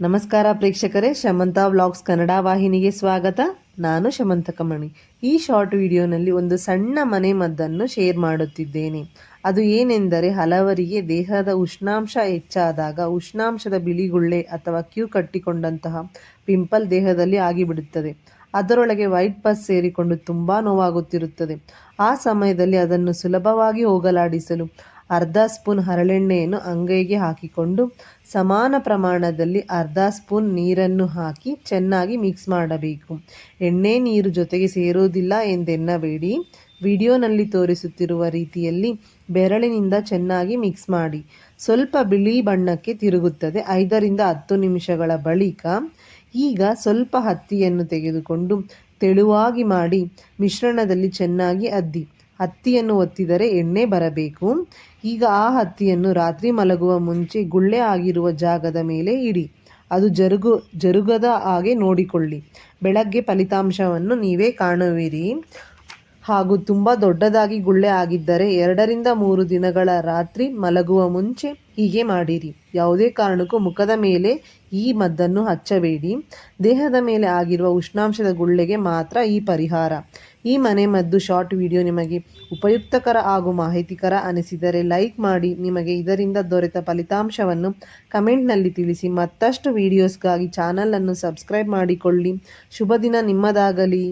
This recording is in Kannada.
ನಮಸ್ಕಾರ ಪ್ರೇಕ್ಷಕರೇ, ಶಮಂತಾ ವ್ಲಾಗ್ಸ್ ಕನ್ನಡ ವಾಹಿನಿಗೆ ಸ್ವಾಗತ. ನಾನು ಶಮಂತ ಕಮಣಿ. ಈ ಶಾರ್ಟ್ ವಿಡಿಯೋನಲ್ಲಿ ಒಂದು ಸಣ್ಣ ಮನೆ ಮದ್ದನ್ನು ಶೇರ್ ಮಾಡುತ್ತಿದ್ದೇನೆ. ಅದು ಏನೆಂದರೆ, ಹಲವರಿಗೆ ದೇಹದ ಉಷ್ಣಾಂಶ ಹೆಚ್ಚಾದಾಗ ಉಷ್ಣಾಂಶದ ಬಿಳಿಗುಳ್ಳೆ ಅಥವಾ ಕ್ಯೂ ಕಟ್ಟಿಕೊಂಡಂತಹ ಪಿಂಪಲ್ ದೇಹದಲ್ಲಿ ಆಗಿಬಿಡುತ್ತದೆ. ಅದರೊಳಗೆ ವೈಟ್ ಪಸ್ ಸೇರಿಕೊಂಡು ತುಂಬ ನೋವಾಗುತ್ತಿರುತ್ತದೆ. ಆ ಸಮಯದಲ್ಲಿ ಅದನ್ನು ಸುಲಭವಾಗಿ ಹೋಗಲಾಡಿಸಲು ಅರ್ಧ ಸ್ಪೂನ್ ಹರಳೆಣ್ಣೆಯನ್ನು ಅಂಗೈಗೆ ಹಾಕಿಕೊಂಡು ಸಮಾನ ಪ್ರಮಾಣದಲ್ಲಿ ಅರ್ಧ ಸ್ಪೂನ್ ನೀರನ್ನು ಹಾಕಿ ಚೆನ್ನಾಗಿ ಮಿಕ್ಸ್ ಮಾಡಬೇಕು. ಎಣ್ಣೆ ನೀರು ಜೊತೆಗೆ ಸೇರುವುದಿಲ್ಲ ಎಂದೆನ್ನಬೇಡಿ. ವಿಡಿಯೋನಲ್ಲಿ ತೋರಿಸುತ್ತಿರುವ ರೀತಿಯಲ್ಲಿ ಬೆರಳಿನಿಂದ ಚೆನ್ನಾಗಿ ಮಿಕ್ಸ್ ಮಾಡಿ. ಸ್ವಲ್ಪ ಬಿಳಿ ಬಣ್ಣಕ್ಕೆ ತಿರುಗುತ್ತದೆ. 5ರಿಂದ 10 ನಿಮಿಷಗಳ ಬಳಿಕ ಈಗ ಸ್ವಲ್ಪ ಹತ್ತಿಯನ್ನು ತೆಗೆದುಕೊಂಡು ತೆಳುವಾಗಿ ಮಾಡಿ ಮಿಶ್ರಣದಲ್ಲಿ ಚೆನ್ನಾಗಿ ಅದ್ದಿ. ಹತ್ತಿಯನ್ನು ಒತ್ತಿದರೆ ಎಣ್ಣೆ ಬರಬೇಕು. ಈಗ ಆ ಹತ್ತಿಯನ್ನು ರಾತ್ರಿ ಮಲಗುವ ಮುಂಚೆ ಗುಳ್ಳೆ ಆಗಿರುವ ಜಾಗದ ಮೇಲೆ ಇಡಿ. ಅದು ಜರುಗದ ಹಾಗೆ ನೋಡಿಕೊಳ್ಳಿ. ಬೆಳಗ್ಗೆ ಫಲಿತಾಂಶವನ್ನು ನೀವೇ ಕಾಣುವಿರಿ. ಹಾಗೂ ತುಂಬ ದೊಡ್ಡದಾಗಿ ಗುಳ್ಳೆ ಆಗಿದ್ದರೆ 2ರಿಂದ 3 ದಿನಗಳ ರಾತ್ರಿ ಮಲಗುವ ಮುಂಚೆ ಹೀಗೆ ಮಾಡಿರಿ. ಯಾವುದೇ ಕಾರಣಕ್ಕೂ ಮುಖದ ಮೇಲೆ ಈ ಮದ್ದನ್ನು ಹಚ್ಚಬೇಡಿ. ದೇಹದ ಮೇಲೆ ಆಗಿರುವ ಉಷ್ಣಾಂಶದ ಗುಳ್ಳೆಗೆ ಮಾತ್ರ ಈ ಪರಿಹಾರ. ಈ ಮನೆಮದ್ದು ಶಾರ್ಟ್ ವಿಡಿಯೋ ನಿಮಗೆ ಉಪಯುಕ್ತಕರ ಹಾಗೂ ಮಾಹಿತಿಕರ ಅನಿಸಿದರೆ ಲೈಕ್ ಮಾಡಿ. ನಿಮಗೆ ಇದರಿಂದ ದೊರೆತ ಫಲಿತಾಂಶವನ್ನು ಕಮೆಂಟ್ನಲ್ಲಿ ತಿಳಿಸಿ. ಮತ್ತಷ್ಟು ವಿಡಿಯೋಸ್ಗಾಗಿ ಚಾನಲನ್ನು ಸಬ್ಸ್ಕ್ರೈಬ್ ಮಾಡಿಕೊಳ್ಳಿ. ಶುಭ ದಿನ ನಿಮ್ಮದಾಗಲಿ.